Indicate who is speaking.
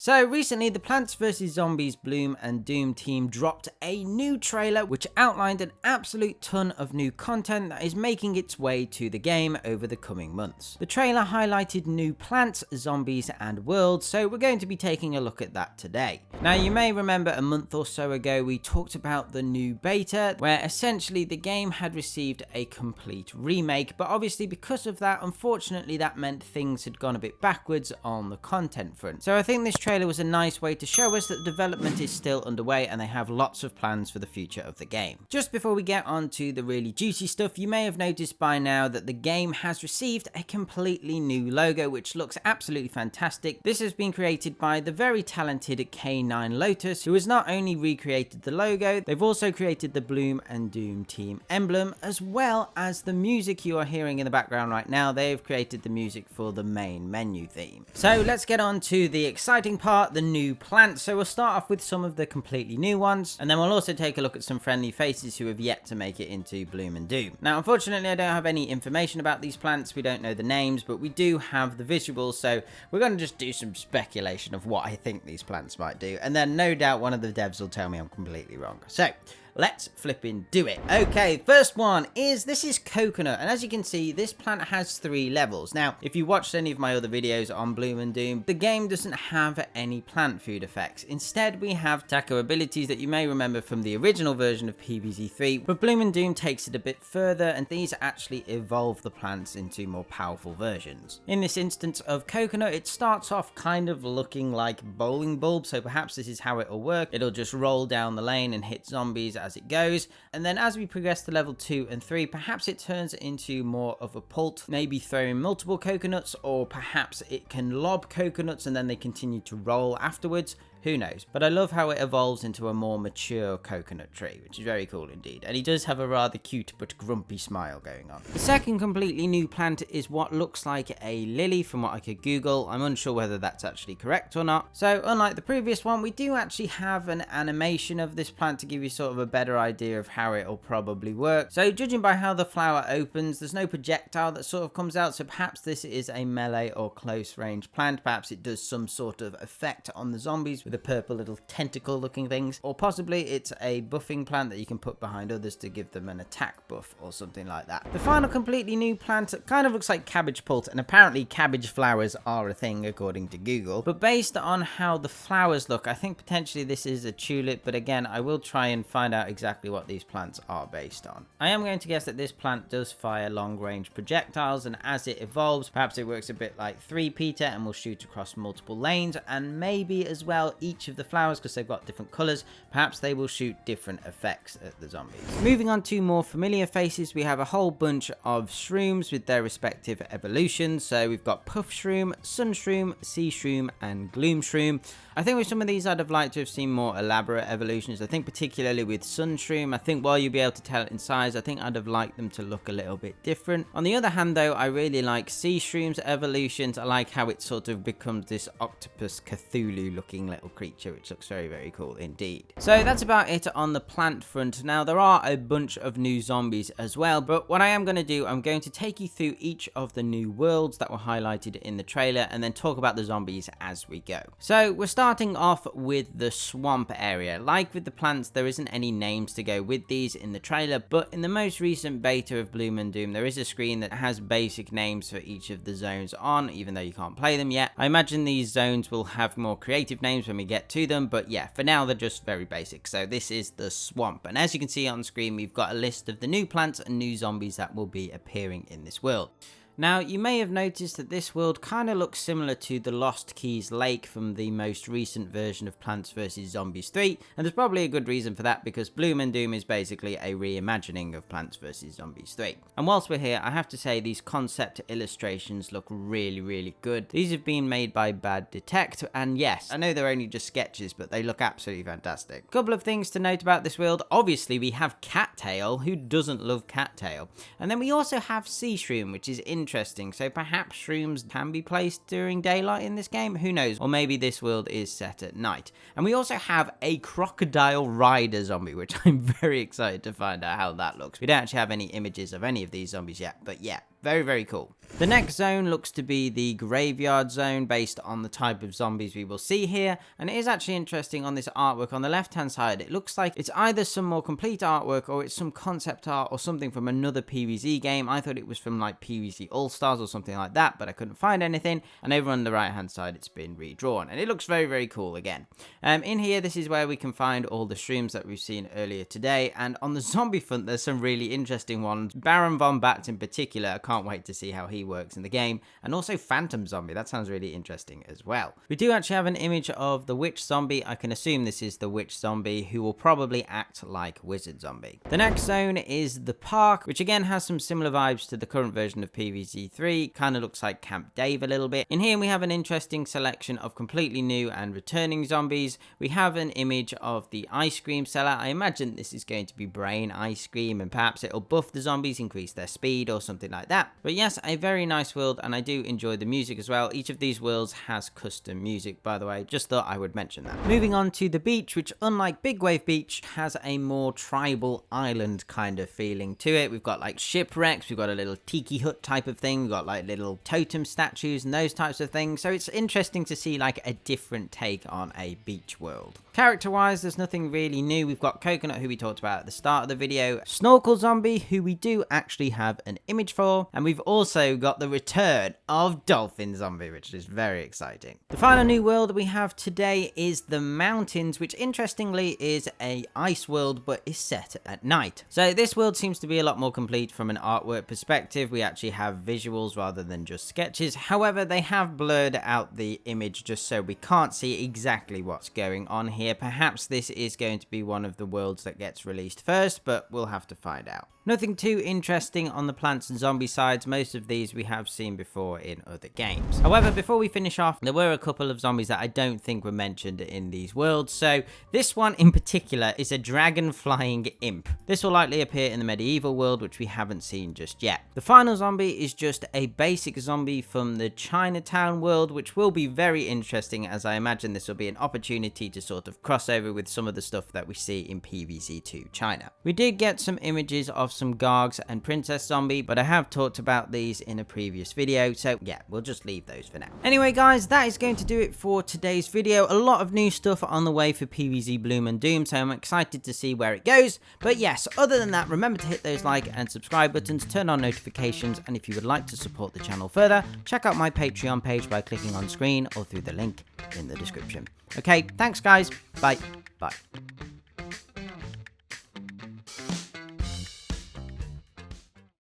Speaker 1: So recently the Plants vs Zombies Bloom and Doom team dropped a new trailer which outlined an absolute ton of new content that is making its way to the game over the coming months. The trailer highlighted new plants, zombies and worlds, so we're going to be taking a look at that today. Now you may remember a month or so ago we talked about the new beta where essentially the game had received a complete remake, but obviously because of that, unfortunately that meant things had gone a bit backwards on the content front. So I think this trailer was a nice way to show us that development is still underway and they have lots of plans for the future of the game. Just before we get on to the really juicy stuff, you may have noticed by now that the game has received a completely new logo which looks absolutely fantastic. This has been created by the very talented Canine Lotus, who has not only recreated the logo, they've also created the Bloom and Doom team emblem, as well as the music you are hearing in the background right now. They've created the music for the main menu theme. So let's get on to the exciting part, the new plants. So we'll start off with some of the completely new ones, and then we'll also take a look at some friendly faces who have yet to make it into Bloom and Doom. Now unfortunately I don't have any information about these plants, we don't know the names, but we do have the visuals, so we're going to just do some speculation of what I think these plants might do, and then no doubt one of the devs will tell me I'm completely wrong. So let's flipping do it. Okay, first one is, this is coconut, and as you can see this plant has 3 levels. Now if you watched any of my other videos on Bloom and Doom, the game doesn't have any plant food effects. Instead we have taco abilities that you may remember from the original version of PvZ3, but Bloom and Doom takes it a bit further and these actually evolve the plants into more powerful versions. In this instance of coconut, it starts off kind of looking like bowling bulb, so perhaps this is how it'll work. It'll just roll down the lane and hit zombies as it goes, and then as we progress to level 2 and 3, perhaps it turns into more of a pult, maybe throwing multiple coconuts, or perhaps it can lob coconuts and then they continue to roll afterwards. Who knows? But I love how it evolves into a more mature coconut tree, which is very cool indeed. And he does have a rather cute but grumpy smile going on. The second completely new plant is what looks like a lily from what I could Google. I'm unsure whether that's actually correct or not. So unlike the previous one, we do actually have an animation of this plant to give you sort of a better idea of how it'll probably work. So judging by how the flower opens, there's no projectile that sort of comes out. So perhaps this is a melee or close range plant. Perhaps it does some sort of effect on the zombies with the purple little tentacle looking things, or possibly it's a buffing plant that you can put behind others to give them an attack buff or something like that. The final completely new plant kind of looks like cabbage pult, and apparently cabbage flowers are a thing according to Google, but based on how the flowers look, I think potentially this is a tulip, but again I will try and find out exactly what these plants are based on. I am going to guess that this plant does fire long range projectiles, and as it evolves perhaps it works a bit like 3 Peter and will shoot across multiple lanes, and maybe as well each of the flowers, because they've got different colors, perhaps they will shoot different effects at the zombies. Moving on to more familiar faces, we have a whole bunch of shrooms with their respective evolutions. So we've got puff shroom, sun shroom, sea shroom and gloom shroom. I think with some of these I'd have liked to have seen more elaborate evolutions. I think particularly with sun shroom, I think while you'll be able to tell it in size, I think I'd have liked them to look a little bit different. On the other hand though, I really like sea shroom's evolutions. I like how it sort of becomes this octopus Cthulhu looking little creature, which looks very, very cool indeed. So that's about it on the plant front. Now there are a bunch of new zombies as well, but what I am going to do, I'm going to take you through each of the new worlds that were highlighted in the trailer and then talk about the zombies as we go. So we're starting off with the swamp area. Like with the plants, there isn't any names to go with these in the trailer, but in the most recent beta of Bloom and Doom there is a screen that has basic names for each of the zones on, even though you can't play them yet. I imagine these zones will have more creative names when we get to them, but yeah, for now they're just very basic. So this is the swamp, and as you can see on screen we've got a list of the new plants and new zombies that will be appearing in this world. Now, you may have noticed that this world kind of looks similar to the Lost Keys Lake from the most recent version of Plants vs Zombies 3, and there's probably a good reason for that, because Bloom and Doom is basically a reimagining of Plants vs Zombies 3. And whilst we're here, I have to say these concept illustrations look really, really good. These have been made by Bad Detect, and yes, I know they're only just sketches, but they look absolutely fantastic. A couple of things to note about this world. Obviously, we have Cattail. Who doesn't love Cattail? And then we also have Sea Shroom, which is interesting. So perhaps shrooms can be placed during daylight in this game, who knows, or maybe this world is set at night. And we also have a crocodile rider zombie, which I'm very excited to find out how that looks. We don't actually have any images of any of these zombies yet, but yeah, very, very cool. The next zone looks to be the graveyard zone based on the type of zombies we will see here, and it is actually interesting on this artwork on the left hand side. It looks like it's either some more complete artwork or it's some concept art or something from another PvZ game. I thought it was from like PvZ All-Stars or something like that, but I couldn't find anything. And over on the right hand side it's been redrawn and it looks very, very cool again. In here, this is where we can find all the shrooms that we've seen earlier today, and on the zombie front there's some really interesting ones. Baron Von Bats in particular, I can't wait to see how he works in the game, and also Phantom Zombie, that sounds really interesting as well. We do actually have an image of the Witch Zombie. I can assume this is the Witch Zombie, who will probably act like Wizard Zombie. The next zone is the park, which again has some similar vibes to the current version of PvZ3, kind of looks like Camp Dave a little bit. In here we have an interesting selection of completely new and returning zombies. We have an image of the ice cream seller. I imagine this is going to be Brain Ice Cream, and perhaps it'll buff the zombies, increase their speed or something like that. But yes, a very nice world, and I do enjoy the music as well. Each of these worlds has custom music, by the way, just thought I would mention that. Moving on to the beach, which unlike Big Wave Beach has a more tribal island kind of feeling to it. We've got like shipwrecks, we've got a little tiki hut type of thing, we've got like little totem statues and those types of things, so it's interesting to see like a different take on a beach world. Character wise, there's nothing really new. We've got Coconut, who we talked about at the start of the video, Snorkel Zombie, who we do actually have an image for, and we've also got the return of Dolphin Zombie, which is very exciting. The final new world we have today is the mountains, which interestingly is a ice world but is set at night. So this world seems to be a lot more complete from an artwork perspective. We actually have visuals rather than just sketches. However, they have blurred out the image just so we can't see exactly what's going on here. Perhaps this is going to be one of the worlds that gets released first, but we'll have to find out. Nothing too interesting on the plants and zombie sides. Most of these we have seen before in other games. However, before we finish off, there were a couple of zombies that I don't think were mentioned in these worlds. So this one in particular is a dragon flying imp. This will likely appear in the medieval world, which we haven't seen just yet. The final zombie is just a basic zombie from the Chinatown world, which will be very interesting, as I imagine this will be an opportunity to sort of cross over with some of the stuff that we see in PvZ2 China. We did get some images of some Gargs and Princess Zombie, but I have talked about these in a previous video, so yeah, we'll just leave those for now. Anyway guys, that is going to do it for today's video. A lot of new stuff on the way for PvZ Bloom and Doom, so I'm excited to see where it goes. But yes, other than that, remember to hit those like and subscribe buttons, turn on notifications, and if you would like to support the channel further, check out my Patreon page by clicking on screen or through the link in the description. Okay, thanks guys, bye.